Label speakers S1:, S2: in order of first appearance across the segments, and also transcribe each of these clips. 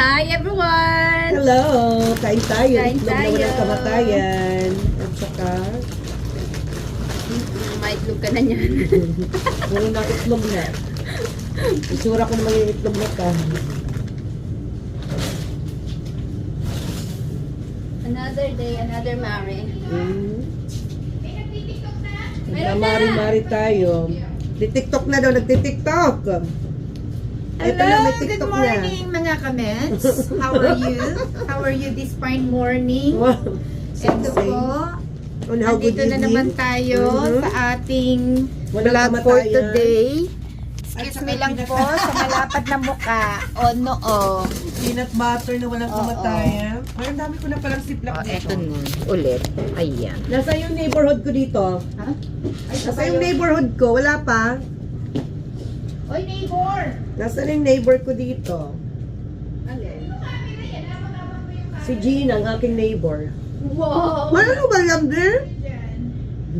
S1: Hi everyone!
S2: Hello! Kain tayo.
S1: Kain
S2: Itlog na
S1: tayo.
S2: walang kamatayan. At saka,
S1: May itlog ka na niyan.
S2: puro na itlog na. Isura ko naman yung itlog na ka.
S1: Another day, another Mari.
S2: Mari-mari tayo. Di-tiktok na daw. Nagti-tiktok. Ito
S3: Hello,
S2: na, may
S3: good
S2: TikTok
S3: morning mga kamets. How are you? How are you this fine morning?
S2: Wow.
S3: Ito po,
S2: On how good
S3: andito na
S2: evening.
S3: naman tayo
S2: Mhm.
S3: sa ating
S2: Walang
S3: vlog for
S2: kamatayan.
S3: today.
S2: At
S3: Excuse
S2: saka
S3: me lang
S2: peanut-
S3: po sa malapad na mukha. O noo.
S2: Peanut butter na walang
S3: Oo.
S2: kamatayan. Ay, ang dami ko na palang siplak
S3: O,
S2: dito.
S3: eto na. Ulit. Ayan.
S2: Nasa yung neighborhood ko dito.
S3: Ha?
S2: Nasa yung neighborhood ko. Wala pa.
S3: Oy, neighbor!
S2: Nasa yung neighbor ko dito. Si Gina, ang aking neighbor.
S1: Wow!
S2: Ano ba yan, dear?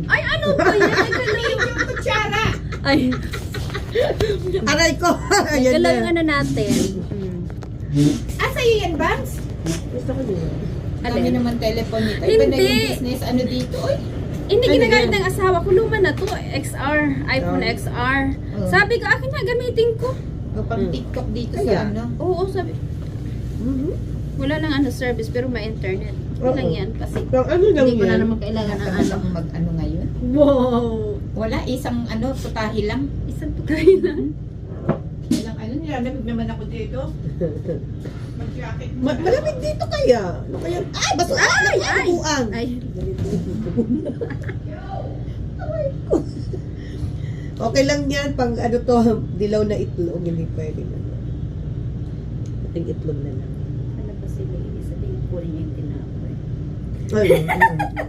S1: Ay, ano ba yan? Nagalaw
S3: Yung kutsara!
S1: Ay,
S2: Aray ko! Ayan
S1: nagalaw
S2: na.
S1: yung ano natin.
S3: Ah, sa'yo yan, Bams?
S2: Gusto ko yun.
S3: Dami
S1: Alin?
S3: naman telephone nito.
S1: Hindi.
S3: Iba na yung business. Ano dito? Oy,
S1: Hindi
S2: Ano
S1: ginagamit
S2: yan?
S1: ng asawa ko. Luma na to. XR. iPhone
S2: Oh.
S1: XR.
S3: Oh.
S1: Sabi ko, akin na gamitin ko.
S3: o pang TikTok dito
S2: Kaya?
S3: sa ano.
S1: Oo, sabi.
S2: Mhm.
S1: Wala lang ano service pero may internet.
S2: Oo.
S1: Lang yan kasi.
S2: So, ano lang
S1: Hindi ko na
S2: yan?
S1: naman kailangan ng ano.
S3: Nakakasang mag-ano ngayon.
S2: Wow!
S3: Wala, isang ano, putahi lang.
S1: Isang pagkailan.
S3: Ilang ano, nilalamig naman ako dito. Mag-jacket mo.
S2: Malamig dito kaya. Ano kaya? Ay! Baso! Ay! Ay! Buang!
S1: Ay,
S2: Okay lang yan. Pang ano to, dilaw na itlog. Hindi pwede na. Ating itlog na lang.
S1: ano ba sila? Sabihin ko rin yung tinapay.
S2: Ay,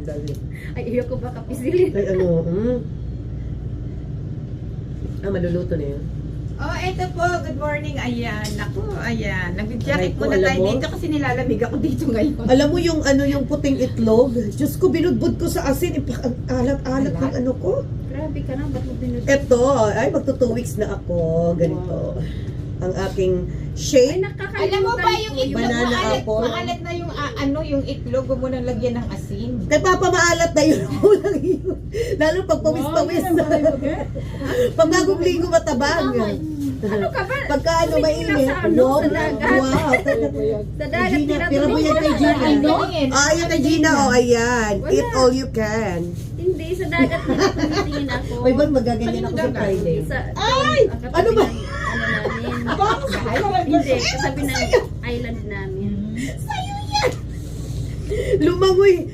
S2: dali.
S1: Ay, iyo ko baka pisilin.
S2: Ay, ano, maluluto na yun.
S3: Oh, eto po. Good morning. Ayan. Ako, ayan.
S2: Aray
S3: Nag-jacket
S2: ko,
S3: muna
S2: alam
S3: tayo
S2: mo?
S3: dito kasi nilalamig ako dito ngayon.
S2: Alam mo yung ano yung puting itlog? Diyos ko, binudbud ko sa asin. Ang alat-alat ng ano ko.
S1: Grabe ka na, ba't mo binudod?
S2: Eto, ay magto 2 weeks na ako. Ganito. Ang aking
S1: Ay,
S2: shake.
S1: nakakalimutan
S3: Alam mo ba yung
S1: ko
S3: itlog
S2: Banana
S3: maalat,
S2: apple?
S3: maalat na yung ano, yung itlog, huwag mo nang lagyan ng asin.
S2: Kay Papa maalat na yun. Kulang yun. Lalo pag pawis-pawis. Pag bagong linggo matabang.
S1: Ano ka ba?
S2: Pagka ano
S1: Tumingin lang
S2: mainit.
S1: sa ano,
S2: Wow.
S1: sa dagat.
S2: Wow.
S1: Sa dagat,
S2: Gina,
S1: tira
S2: tira mo yan kay Gina.
S3: Ano?
S2: Ah, ayan kay Gina. Oh, ayan.
S1: Wala.
S2: Eat all you can.
S1: Hindi, sa dagat nila tumitingin ako.
S2: May ba magaganyan ako sa Friday?
S1: Sa,
S2: Ay!
S1: ang katabi
S2: Ano ba?
S1: ng Ano namin. Hindi, katabi ng island namin.
S2: Lumangoy.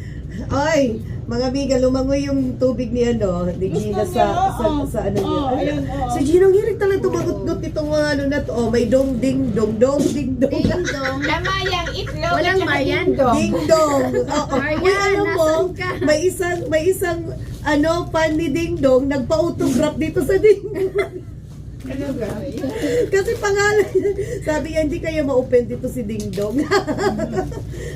S2: Ay, mga amiga, lumangoy yung tubig ni ano, ni Gina sa ano niya. Si Gina, ang hilig talaga tumagot-got itong mga ano na to. Oh, may dong ding dong dong ding dong.
S1: Ding dong.
S3: Tama yung itlog
S1: Walang
S3: at saka
S1: Marian.
S3: dingdong.
S2: Ding dong. Oo.
S1: Marian,
S2: Uy, alam mo,
S1: nasaan ka?
S2: may isang ano fan ni Ding Dong nagpa-autograph dito sa Ding Dong. Kasi pangalan, sabi niya, hindi kayo ma-open dito si Ding Dong.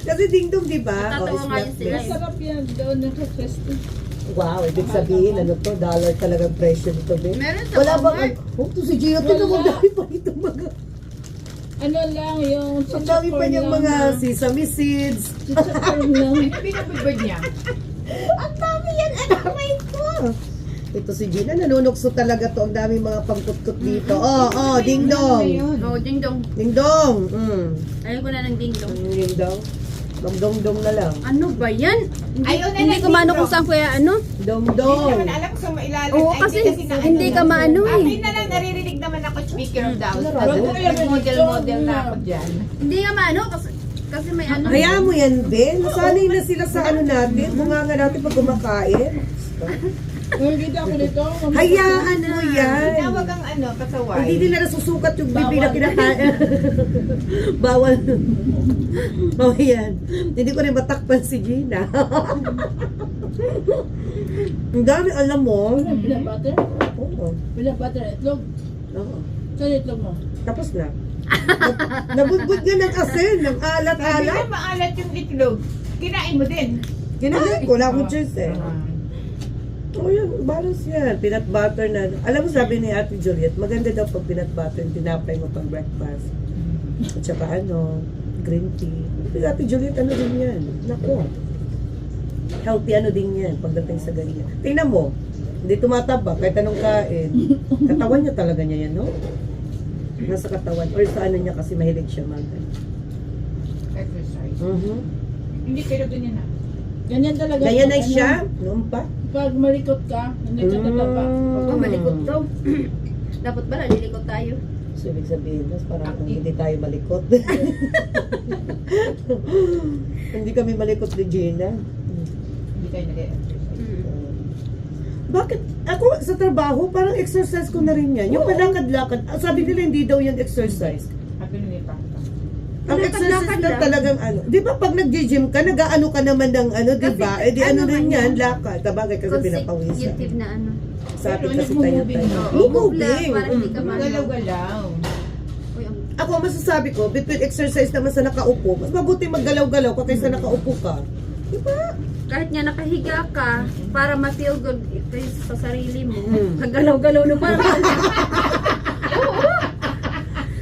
S2: Kasi Ding Dong, di ba?
S1: Natatawa
S2: Oh,
S1: nga yun sila.
S2: snack
S4: Sarap yan doon naka-festi.
S2: Wow, ibig sabihin, ano to, dollar talagang presyo nito, be.
S1: Meron sa
S2: Wala bang,
S1: Walmart.
S2: oh, to si Gino, to naman dami pa ito mga,
S4: Ano lang yung
S2: ang dami pa niyang mga sesame seeds.
S4: chichacorn lang.
S3: Ano binabibod niya?
S2: Ang dami yan, aray ko. Ito si Gina, nanunokso talaga to, ang dami mga pangkutkot dito. Oh, Ding Dong.
S1: Oh, ding dong.
S2: Ding Dong.
S1: Ayaw ko na ng ding dong.
S2: Ding Dong. Dong na lang.
S1: Ano ba yan?
S3: Ayaw na
S1: Hindi
S3: ng
S1: ko maano
S3: ding
S1: kung saan kuya ano.
S2: Dong
S3: Hindi
S2: Dong.
S3: naman alam ko sa mailalim.
S1: Oo,
S3: Ay,
S1: kasi
S3: na
S1: hindi ka maano eh.
S3: Akin na lang, naririnig naman ako speaker of the house.
S2: Ano?
S3: Nag-model na ako dyan.
S1: Hindi nga maano kasi may ano.
S2: Hayaan mo yan, Ben. Nasanay na sila sa ano natin. Bunganga natin pag kumakain.
S4: Nakikita ko nito.
S2: Hayaan mo yan.
S3: Tinawag ang ano, pasaway.
S2: Hindi nila nasusukat yung bibi na kinakain. Bawal. Bawal yan. Hindi ko rin matakpan si Gina. Ang dami, alam mo.
S4: Bila butter?
S2: Oo.
S4: Bila butter itlog.
S2: Oo.
S4: Saan itlog mo?
S2: Tapos na. Nabudbud nga ng asin, ng
S3: Sabi
S2: alat-alat.
S3: na maalat yung itlog. Kinain mo din.
S2: Kinakain ko, wala akong choice eh. Oh, yan, balance yan. Peanut butter na. Alam mo, sabi ni Ate Juliet, maganda daw pag peanut butter yung tinapay mo pang breakfast. At saka green tea. Pero Ate Juliet, ano din yan? Nako. Healthy ano din yan pagdating sa ganyan. Tingnan mo, hindi tumataba kahit anong kain. Katawan niya talaga niya yan, no? Nasa katawan. Or sa ano niya kasi mahilig siya
S3: Exercise.
S2: Mhm.
S3: Hindi, pero ganyan na.
S4: Ganyan talaga.
S2: Ganyan na
S4: Ano,
S2: siya? Noon pa?
S4: Pag malikot ka, hindi ka tataba.
S1: Oh, malikot daw. Dapat ba nalilikot tayo?
S2: So, ibig sabihin, mas parang hindi tayo malikot. Hindi kami malikot ni Gina.
S3: Hindi tayo nag-exercise.
S2: Bakit? Ako sa trabaho, parang exercise ko na rin yan. Yung malakad-lakad. Sabi nila hindi daw yan exercise.
S3: Happy na nipa.
S2: Ang exercise
S1: Lakad-lakad
S2: na
S1: lang.
S2: talagang Di ba pag nag-gym ka, nag-ano ka naman ng di ba?
S1: Kasi
S2: Eh di ano
S1: ano
S2: rin
S1: man
S2: yan,
S1: yan?
S2: lakad. Tabagay kasi pinapawisan.
S1: Consecutive na ano.
S2: Sa atin
S3: Pero
S2: kasi tayo
S3: nagmo-moving
S2: tayo.
S3: na.
S1: Move lang, para hindi ka
S3: Galaw-galaw.
S1: Uy, ang
S2: Ako, masasabi ko, between exercise naman sa nakaupo, mas mabuti maggalaw-galaw ka kaysa nakaupo ka.
S1: kahit nga nakahiga ka, para ma-feel good ito sa sarili mo.
S2: Mm.
S1: Nagalaw-galaw na parang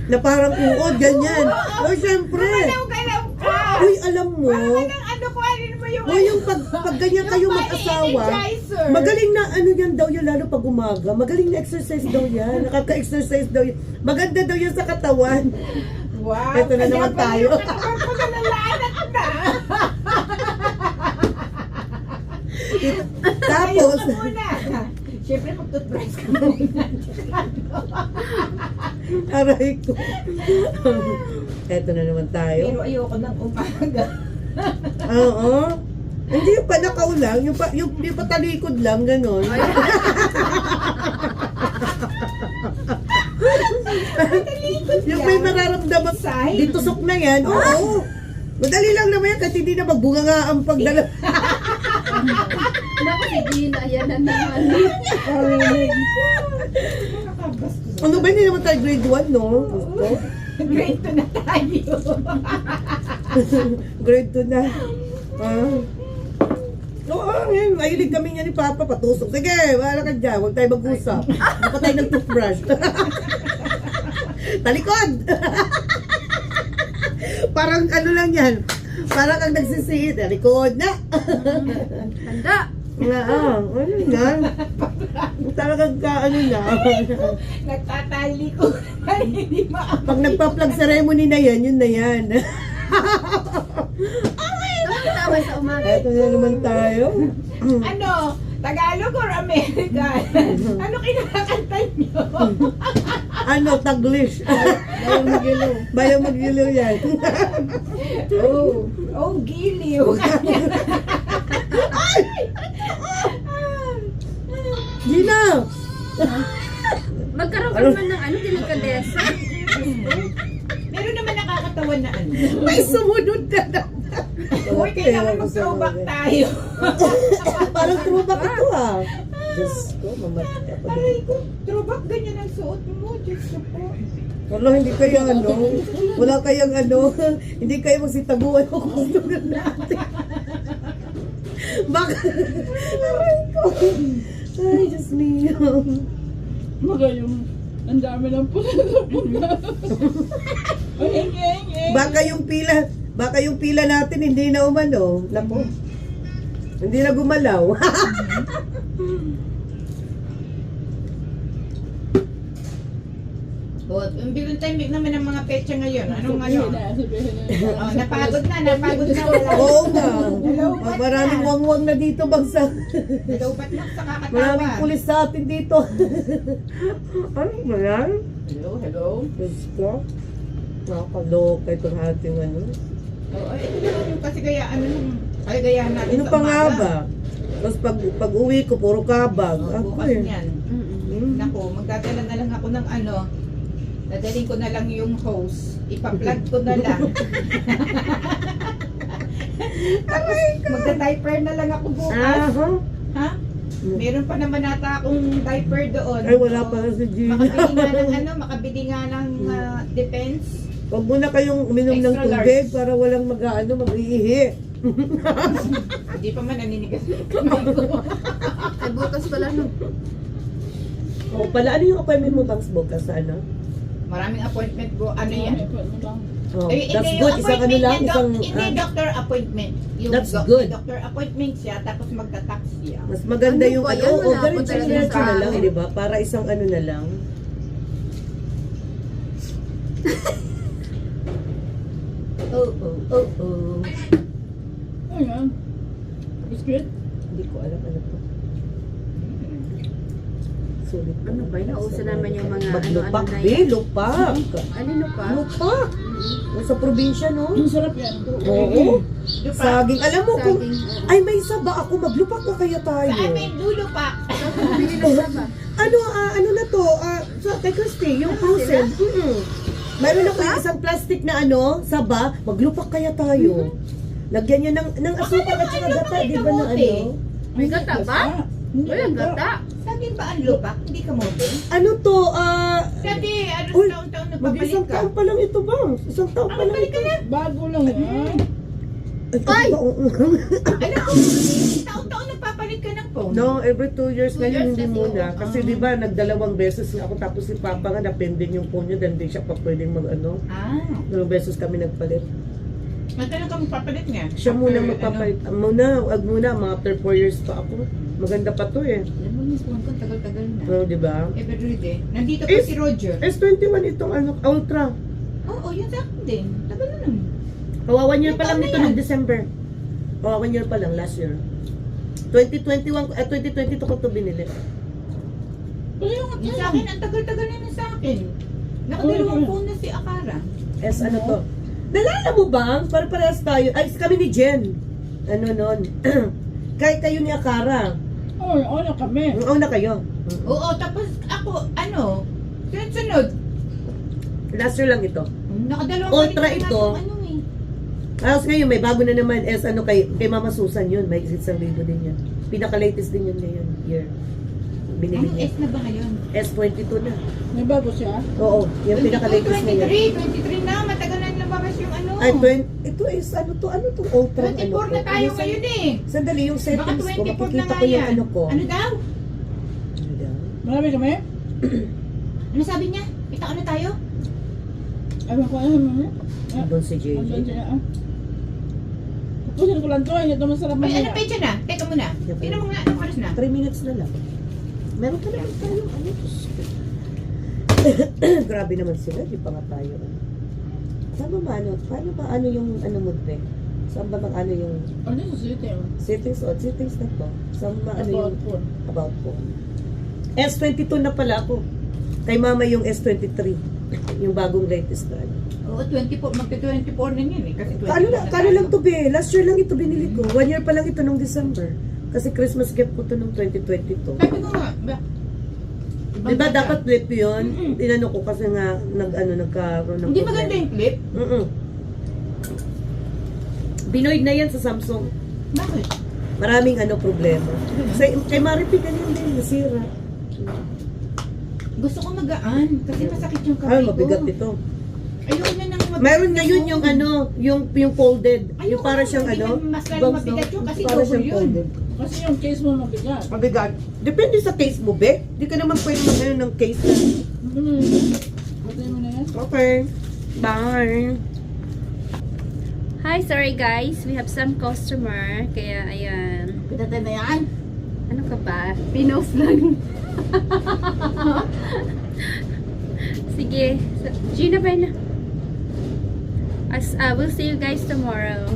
S2: Na parang uod, ganyan. O, syempre.
S3: Galaw-galaw ka!
S2: Uy, alam mo,
S3: Ano ko, ano mo yung...
S2: o yung pag ganyan kayo mag-asawa,
S3: energizer.
S2: magaling na yan daw yun, lalo pag umaga. Magaling na exercise daw yan. Nakaka-exercise daw yan. Maganda daw yan sa katawan.
S3: Wow!
S2: Ito na naman tayo.
S3: Paglalaanan na!
S2: Tapos,
S3: Ayoko muna. Siyempre, pag-toothbrush ka muna.
S2: aray ko. Eto na naman tayo.
S3: Pero ayoko ng umaga.
S2: Oo. Hindi yung panakaw lang, yung patalikod lang, gano'n. Yung may mararamdaman
S3: Side?
S2: di tusok na yan. Oo. Madali lang naman yan kahit hindi na magbunga nga ang pagdala.
S1: Naku, si Gina, yan na naman.
S2: Ano ba, hindi naman tayo grade 1, no? Gusto?
S3: Grade 2 na tayo.
S2: Grade 2 na. Oo, ngayon, mahilig kami niya ni Papa, patusok. Sige, wala ka dyan, huwag tayo mag-usap. Huwag tayo ng toothbrush. Talikod! Parang ano lang yan, parang kang nagsisiit, talikod na!
S1: Tanda.
S2: Ano yan? Talagang ano na.
S3: Nagtatali ko. Hindi
S2: Pag nagpa-plug ceremony na yan, yun na yan.
S1: Tawa sa umaga.
S2: Ito na naman tayo.
S3: Ano? Tagalog or American? Ano kinakanta nyo?
S2: Ano, Taglish.
S4: Bayang magilo.
S2: Bayang magiliw yan.
S3: Oh, giliw.
S2: Gina!
S1: Magkaroon ka naman ng ano, delikadesa.
S3: Meron naman nakakatawan na ano.
S2: May sumunod na naman.
S3: Uy, kailangan mag-throwback tayo.
S2: Parang throwback ito ah. Diyos ko, mamatay ako.
S3: Aray ko, throwback ganyan ang suot mo. Diyos ko po.
S2: Wala, hindi kayo wala kayang hindi kayo magsitaguan o gusto natin. Baka, aray ko. Ay, Diyos mio.
S4: Magayong, ang dami ng pula. Ay,
S2: Baka yung pila natin hindi na umano. Naku. Hindi na gumalaw.
S3: Yung biglang timing naman ng mga petsa ngayon. Anong ano?
S4: Sabihin na.
S3: Oh, napagod na. Wala.
S2: Oo nga. Maraming wangwang na dito bagsa.
S3: Lobat lang sa kakatawa.
S2: Maraming pulis sa atin dito. Ano ba yan?
S3: Hello.
S2: Diyos ko. Nakakaloka itong ating
S3: Oh, ay, ito naman yung kasi gayahan natin
S2: Ano pa nga ba? Tapos pag uwi ko, puro kabag. Ako
S3: Bukas
S2: eh.
S3: niyan. Naku, magdadala na lang ako ng dadaling ko na lang yung hose. Ipa-plug ko na lang. Magda-diaper na lang ako bukas.
S2: Aha.
S3: Ha? Meron pa naman nata akong diaper doon.
S2: Ay, wala pa si Gina.
S3: Makabili nga ng defense.
S2: Huwag muna kayong uminom ng
S3: Extra
S2: tubig
S3: large.
S2: para walang mag-iihi.
S3: Hindi pa man naninigas yung kamay ko.
S1: Ay, bukas pala no.
S2: O pala, ano yung appointment mo bangs bukas sa ano?
S3: Maraming appointment ko. Ano yan?
S2: Oh,
S3: Eh,
S2: that's
S3: hindi,
S2: good.
S3: yung
S2: Isang ano
S3: appointment
S2: lang,
S3: niya,
S2: isang...
S3: hindi doctor appointment. Yung
S2: That's good.
S3: Doctor appointment siya, tapos magta-tax siya.
S2: mas maganda
S1: Ano
S2: yung
S1: ba
S2: ano,
S1: yan?
S2: oh,
S1: Wala
S2: ganun
S1: po talaga
S2: diretso
S1: sa
S2: na lang,
S1: akin.
S2: di ba? Para isang ano na lang. Oh.
S4: Ayan. Biscuit?
S2: Hindi ko alam ano to. Sulit pa.
S1: Ano ba yun? Nauso naman yung mga
S2: Maglupak,
S1: ano-ano na
S2: be,
S1: yan.
S2: lupak.
S1: Alino pa?
S2: Lupak. Sa probinsya, no?
S4: Ang sarap yan.
S2: Oo.
S3: Lupa.
S2: Saging. Alam mo kung,
S1: Saging.
S2: ay may saba ako, maglupak na kaya tayo.
S3: Saan may dulo pa?
S1: Bili ng saba.
S2: Ano na to? Sa kay Christy, yung frozen. Mayroon ako yung isang plastic na saba, maglupak kaya tayo. Lagyan niya ng asukal at saka gata, di ba na ano?
S1: May gata ba?
S4: Hindi
S1: Walang gata.
S3: Sabi ba ang lupak? Hindi ka mo din?
S2: Ano to?
S3: Sabi,
S2: Uy,
S3: taon-taon
S2: mag-isang
S3: nagpapalit ka.
S2: taon pa lang ito ba? Isang taon pa lang ito.
S4: Bago lang yan.
S2: Ay!
S3: Alam ko, taon-taon nagpapalit ka ng phone.
S2: No, every 2 years
S3: 2
S2: ngayon
S3: years
S2: hindi
S3: kasi,
S2: muna. Kasi di ba nagdalawang beses nga ako tapos si Papa nga na-pending yung phone niya dahil hindi siya pa pwedeng
S3: Ah,
S2: dalawang beses kami nagpalit.
S3: magkano ka magpapalit niya?
S2: Siya muna
S3: After,
S2: magpapalit. Wag muna, mga after 4 years pa ako. Maganda pa to eh.
S3: Alam mo yung phone ko, tagal-tagal na.
S2: Oh, di ba?
S3: Everyday. Nandito pa
S2: Is-
S3: si Roger.
S2: S21 itong Ultra.
S3: Oo, yun sa akin din. Tagal na nun.
S2: Kawawa year pa lang
S3: Ano
S2: nito
S3: yan?
S2: ng December. Kawawa year pa lang, last year. 2022 ko to binili.
S3: Yung sa akin, ang tagal-tagal na yun sa akin. Nakadalawang phone na si Akara.
S2: Ano to? Nalala mo ba? Para parehas tayo. Ay, kami ni Jen. Ano nun? Kahit kayo ni Akara.
S4: Oo, na kami.
S2: Una kayo.
S3: Oo, tapos ako, sunod-sunod.
S2: Last year lang ito.
S3: Nakadalawang
S2: Ultra
S3: balik na
S2: ito.
S3: natin,
S2: Tapos ngayon, may bago na naman kay Mama Susan yun. May exit sa libo din yan. Pinaka-latest din yun ngayon. Year. Binili
S3: Anong
S2: niya.
S3: S na ba ngayon?
S2: S22 na.
S4: May bago siya.
S2: Oo, yung pinaka-latest na yan.
S3: 23 na, matagal na lumabas yung ano.
S2: Ay, ito is, ano to Ultra?
S3: 24 na tayo ngayon eh.
S2: Sandali, yung
S3: Baka
S2: settings ko,
S3: 24 na
S2: makikita
S3: nga
S2: ko yung
S3: yan.
S2: ano ko.
S3: Ano daw?
S2: Ano daw?
S4: Marami kami?
S3: Ano sabi niya? Kita ano tayo?
S4: Ewan ko ano mo.
S2: Doon si JJ.
S4: Andun siya. Pusin ko lang to. Ito masarap
S3: Ay, ano
S4: mamaya.
S3: pa yun na? Teka muna. Sino mga anong oras na?
S2: 3 minutes na lang. Meron ka naman tayo. Ano to? Grabe naman sila. Di pa nga tayo. Saan ba maano? Paano ba ano yung ano mo pe? Saan ba ano yung
S4: Ano sa city?
S2: settings? O, settings na to. Saan ba ano yung
S4: About phone.
S2: about phone? S22 na pala ako. Kay mama yung S23. Yung bagong latest na ano.
S3: Oo, 24. Magka-24 na yun eh. Kasi 24
S2: Kano lang to be? Last year lang ito binili ko. 1 year pa lang ito nung December. Kasi Christmas gift ko to nung 2022.
S3: Sabi ko nga,
S2: Di ba dapat flip yun? Tinanong ko kasi nga nagkaroon ng
S3: Hindi maganda yung clip?
S2: Binoy na yan sa Samsung.
S3: Bakit?
S2: Maraming problema. Kay Maripi ganyan din, nasira.
S3: Gusto ko magaan. Kasi masakit yung kamay
S2: Ay,
S3: ko.
S2: mabigat ito.
S3: Ayoko na nang mabigat.
S2: Meron ngayon yung yung folded.
S3: Ayoko
S2: Yung para
S3: na,
S2: siyang
S3: hindi na mas lalo
S2: box,
S3: mabigat yun kasi
S2: para
S3: double
S2: siyang
S3: yun.
S2: folded.
S4: Kasi yung case mo mabigat.
S2: Mabigat. Depende sa case mo, be. Di ka naman pwede mag ng case na.
S4: Patay mo na yan.
S2: Okay. Bye.
S1: Hi, sorry guys. We have some customer. Kaya, ayan.
S3: Pinatay na yan?
S1: Ano ka ba? Pinos lang. Sige. Gina, bye na. We'll see you guys tomorrow.